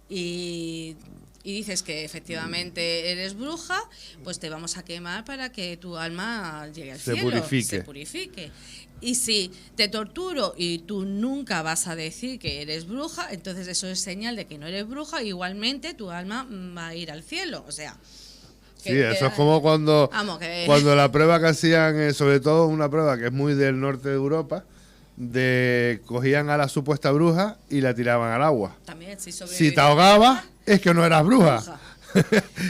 y dices que efectivamente eres bruja, pues te vamos a quemar para que tu alma llegue al cielo, se purifique. Y si te torturo y tú nunca vas a decir que eres bruja, entonces eso es señal de que no eres bruja, igualmente tu alma va a ir al cielo. O sea, sí, eso es como cuando la prueba que hacían, sobre todo una prueba que es muy del norte de Europa, cogían a la supuesta bruja y la tiraban al agua. También, si te ahogabas, es que no eras bruja.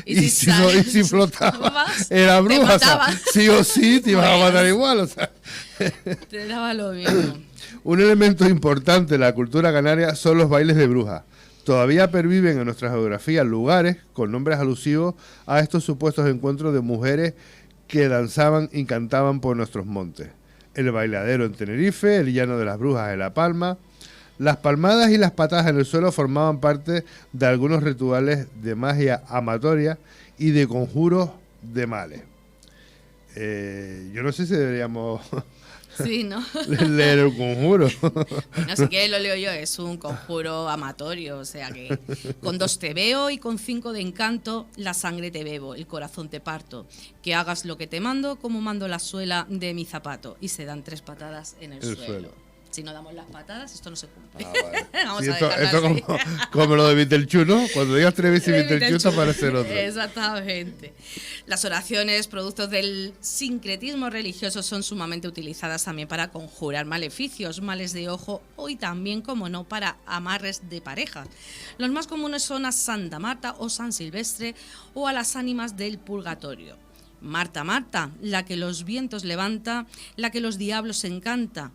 y si flotabas, era bruja. O sea, sí o sí te ibas a matar igual. O sea. Te daba lo mismo. Un elemento importante en la cultura canaria son los bailes de brujas. Todavía perviven en nuestra geografía lugares con nombres alusivos a estos supuestos encuentros de mujeres que danzaban y cantaban por nuestros montes. El bailadero en Tenerife, el llano de las brujas en La Palma. Las palmadas y las patadas en el suelo formaban parte de algunos rituales de magia amatoria y de conjuros de males. Yo no sé si deberíamos sí, ¿no? leer el conjuro. Bueno, si quieres lo leo yo. Es un conjuro amatorio, o sea que con 2 te veo y con 5 de encanto, la sangre te bebo, el corazón te parto, que hagas lo que te mando como mando la suela de mi zapato. Y se dan 3 patadas en el suelo. Si no damos las patadas, esto no se cumple. Vale. Vamos Sí, a esto dejarlo así. como lo de Vitelchú, ¿no? Cuando digas 3 veces Vitelchú te aparece el otro. Exactamente. Las oraciones, productos del sincretismo religioso, son sumamente utilizadas también para conjurar maleficios, males de ojo y también, como no, para amarres de pareja. Los más comunes son a Santa Marta o San Silvestre o a las ánimas del purgatorio. Marta, Marta, la que los vientos levanta, la que los diablos encanta,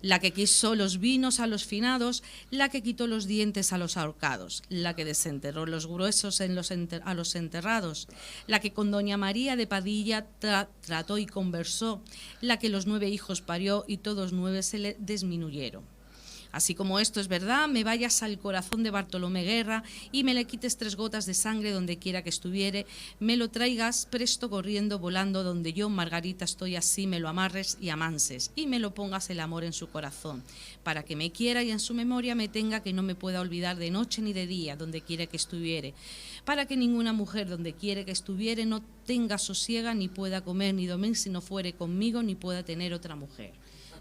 la que quiso los vinos a los finados, la que quitó los dientes a los ahorcados, la que desenterró los gruesos a los enterrados, la que con doña María de Padilla trató y conversó, la que los 9 hijos parió y todos 9 se le disminuyeron. Así como esto es verdad, me vayas al corazón de Bartolomé Guerra y me le quites 3 gotas de sangre donde quiera que estuviere, me lo traigas presto corriendo volando donde yo, Margarita, estoy así, me lo amarres y amanses y me lo pongas el amor en su corazón, para que me quiera y en su memoria me tenga, que no me pueda olvidar de noche ni de día, donde quiera que estuviere, para que ninguna mujer donde quiera que estuviere no tenga sosiega, ni pueda comer ni dormir si no fuere conmigo, ni pueda tener otra mujer.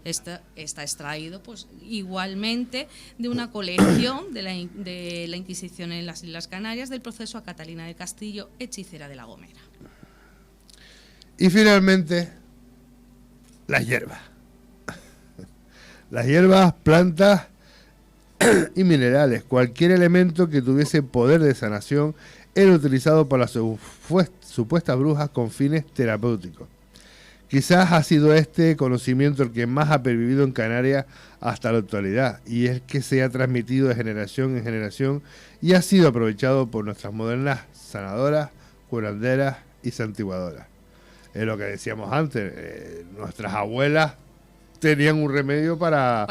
Está extraído pues igualmente de una colección de la Inquisición en las Islas Canarias, del proceso a Catalina del Castillo, hechicera de La Gomera. Y finalmente, las hierbas. Las hierbas, plantas y minerales. Cualquier elemento que tuviese poder de sanación era utilizado por las supuestas brujas con fines terapéuticos. Quizás ha sido este conocimiento el que más ha pervivido en Canarias hasta la actualidad, y es que se ha transmitido de generación en generación y ha sido aprovechado por nuestras modernas sanadoras, curanderas y santiguadoras. Es lo que decíamos antes, nuestras abuelas tenían un remedio para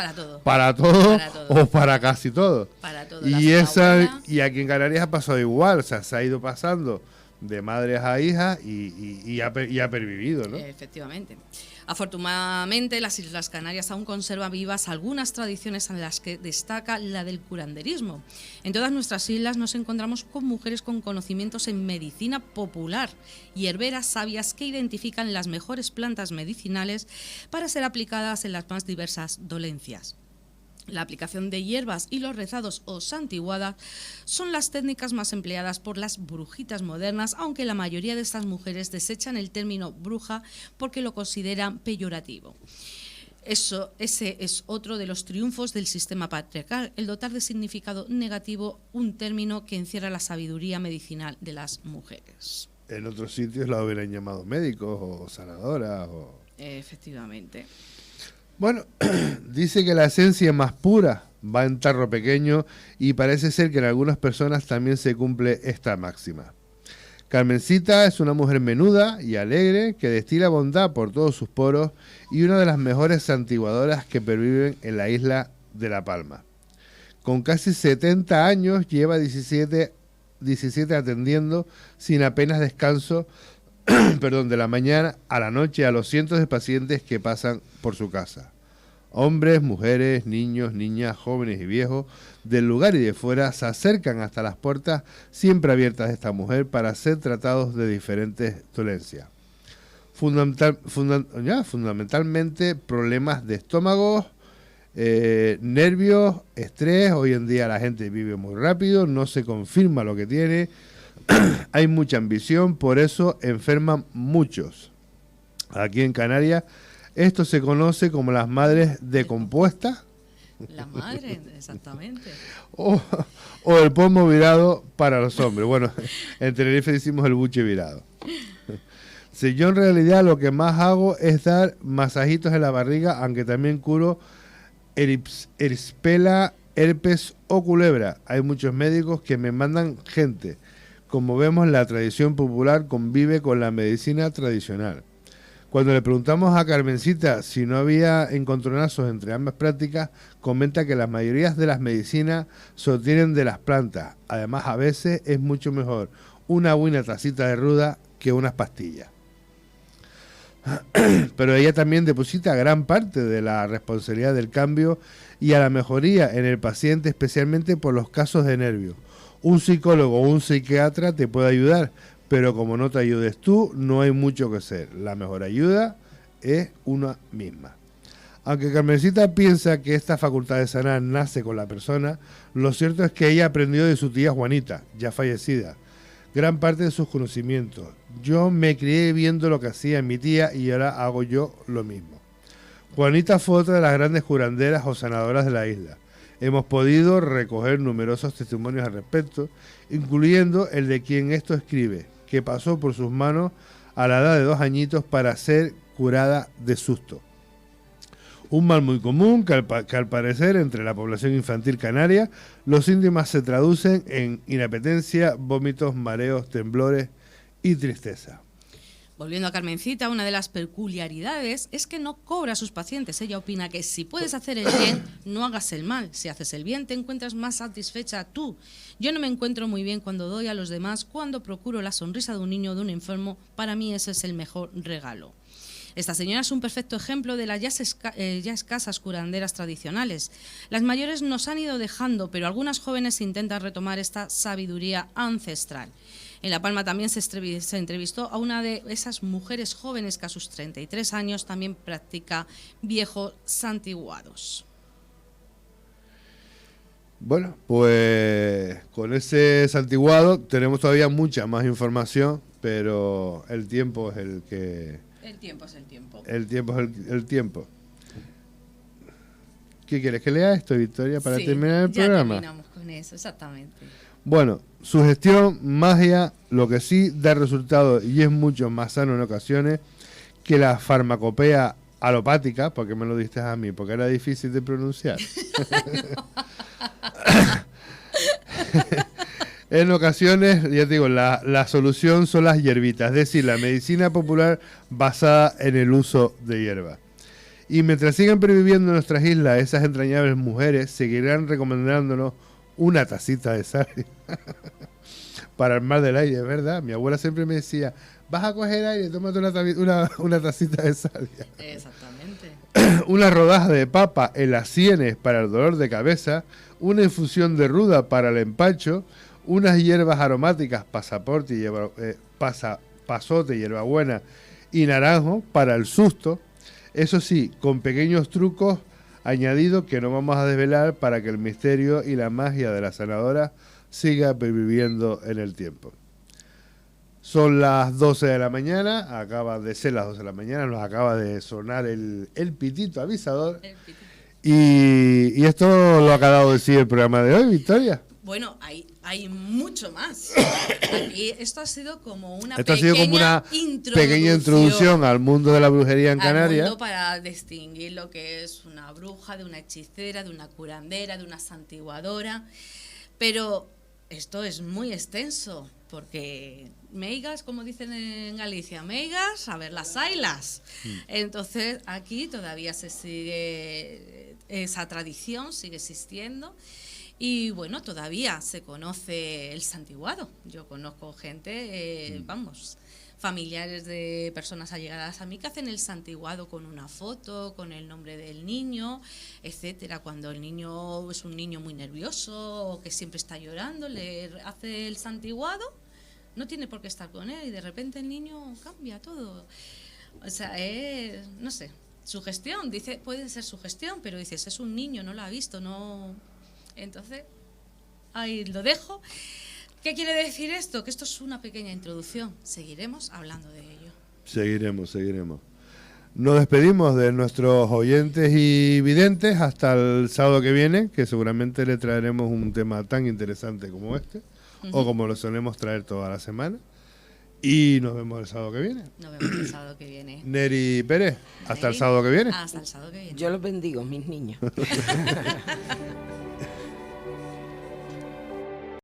todo o para casi todo. Para todo. Y aquí en Canarias ha pasado igual, o sea, se ha ido pasando de madres a hijas y ha pervivido, ¿no? Efectivamente. Afortunadamente, las Islas Canarias aún conservan vivas algunas tradiciones en las que destaca la del curanderismo. En todas nuestras islas nos encontramos con mujeres con conocimientos en medicina popular, hierberas sabias que identifican las mejores plantas medicinales para ser aplicadas en las más diversas dolencias. La aplicación de hierbas y los rezados o santiguadas son las técnicas más empleadas por las brujitas modernas, aunque la mayoría de estas mujeres desechan el término bruja porque lo consideran peyorativo. Ese es otro de los triunfos del sistema patriarcal, el dotar de significado negativo un término que encierra la sabiduría medicinal de las mujeres. En otros sitios la hubieran llamado médicos o sanadoras. Efectivamente. Bueno, dice que la esencia más pura va en tarro pequeño y parece ser que en algunas personas también se cumple esta máxima. Carmencita es una mujer menuda y alegre que destila bondad por todos sus poros y una de las mejores santiguadoras que perviven en la isla de La Palma. Con casi 70 años lleva 17 atendiendo sin apenas descanso de la mañana a la noche a los cientos de pacientes que pasan por su casa. Hombres, mujeres, niños, niñas, jóvenes y viejos, del lugar y de fuera, se acercan hasta las puertas siempre abiertas de esta mujer para ser tratados de diferentes dolencias. Fundamentalmente problemas de estómago, nervios, estrés. Hoy en día la gente vive muy rápido, no se confirma lo que tiene. Hay mucha ambición, por eso enferman muchos. Aquí en Canarias esto se conoce como las madres decompuestas. La madre, exactamente. o el pomo virado para los hombres. Bueno, en Tenerife decimos el buche virado. Si yo en realidad lo que más hago es dar masajitos en la barriga, aunque también curo erispela, herpes o culebra. Hay muchos médicos que me mandan gente. Como vemos, la tradición popular convive con la medicina tradicional. Cuando le preguntamos a Carmencita si no había encontronazos entre ambas prácticas, comenta que la mayoría de las medicinas se obtienen de las plantas. Además, a veces es mucho mejor una buena tacita de ruda que unas pastillas. Pero ella también deposita gran parte de la responsabilidad del cambio y a la mejoría en el paciente, especialmente por los casos de nervios. Un psicólogo o un psiquiatra te puede ayudar, pero como no te ayudes tú, no hay mucho que hacer. La mejor ayuda es una misma. Aunque Carmencita piensa que esta facultad de sanar nace con la persona, lo cierto es que ella aprendió de su tía Juanita, ya fallecida, gran parte de sus conocimientos. Yo me crié viendo lo que hacía mi tía y ahora hago yo lo mismo. Juanita fue otra de las grandes curanderas o sanadoras de la isla. Hemos podido recoger numerosos testimonios al respecto, incluyendo el de quien esto escribe, que pasó por sus manos a la edad de 2 añitos para ser curada de susto. Un mal muy común que al parecer entre la población infantil canaria los síntomas se traducen en inapetencia, vómitos, mareos, temblores y tristeza. Volviendo a Carmencita, una de las peculiaridades es que no cobra a sus pacientes. Ella opina que si puedes hacer el bien, no hagas el mal. Si haces el bien, te encuentras más satisfecha tú. Yo no me encuentro muy bien cuando doy a los demás, cuando procuro la sonrisa de un niño o de un enfermo. Para mí ese es el mejor regalo. Esta señora es un perfecto ejemplo de las ya escasas curanderas tradicionales. Las mayores nos han ido dejando, pero algunas jóvenes intentan retomar esta sabiduría ancestral. En La Palma también se entrevistó a una de esas mujeres jóvenes que a sus 33 años también practica viejos santiguados. Bueno, pues con ese santiguado tenemos todavía mucha más información, pero el tiempo es el que... El tiempo es el tiempo. El tiempo es el tiempo. ¿Qué quieres que lea esto, Victoria, para terminar el programa? Ya terminamos con eso, exactamente. Bueno, sugestión, magia, lo que sí da resultado y es mucho más sano en ocasiones que la farmacopea alopática, porque me lo diste a mí, porque era difícil de pronunciar. En ocasiones, ya te digo, la solución son las hierbitas, es decir, la medicina popular basada en el uso de hierbas. Y mientras sigan perviviendo en nuestras islas esas entrañables mujeres, seguirán recomendándonos una tacita de sal para el mal del aire, ¿verdad? Mi abuela siempre me decía, vas a coger aire, tómate una tacita de sal. Exactamente. Una rodaja de papa en las sienes para el dolor de cabeza, una infusión de ruda para el empacho, unas hierbas aromáticas, pasote, hierbabuena y naranjo para el susto. Eso sí, con pequeños trucos añadidos que no vamos a desvelar para que el misterio y la magia de la sanadora siga perviviendo en el tiempo. Son las 12 de la mañana, acaba de ser las 12 de la mañana, nos acaba de sonar el pitito avisador. Y esto lo ha quedado de decir el programa de hoy, Victoria. Bueno, hay mucho más. Aquí esto ha sido como una pequeña introducción al mundo de la brujería en Canarias. Al mundo para distinguir lo que es una bruja, de una hechicera, de una curandera, de una santiguadora. Pero esto es muy extenso, porque meigas, como dicen en Galicia, meigas, a ver las ailas. Entonces aquí todavía se sigue, esa tradición sigue existiendo. Y bueno, todavía se conoce el santiguado. Yo conozco gente, familiares de personas allegadas a mí que hacen el santiguado con una foto, con el nombre del niño, etcétera. Cuando el niño es un niño muy nervioso o que siempre está llorando, le hace el santiguado, no tiene por qué estar con él y de repente el niño cambia todo. O sea, no sé, sugestión, dice, puede ser sugestión, pero dices, es un niño, no lo ha visto, no... Entonces, ahí lo dejo. ¿Qué quiere decir esto? Que esto es una pequeña introducción. Seguiremos hablando de ello. Seguiremos. Nos despedimos de nuestros oyentes y videntes hasta el sábado que viene, que seguramente le traeremos un tema tan interesante como este, o como lo solemos traer toda la semana. Y nos vemos el sábado que viene. Neri Pérez, hasta el sábado que viene. Hasta el sábado que viene. Yo los bendigo, mis niños.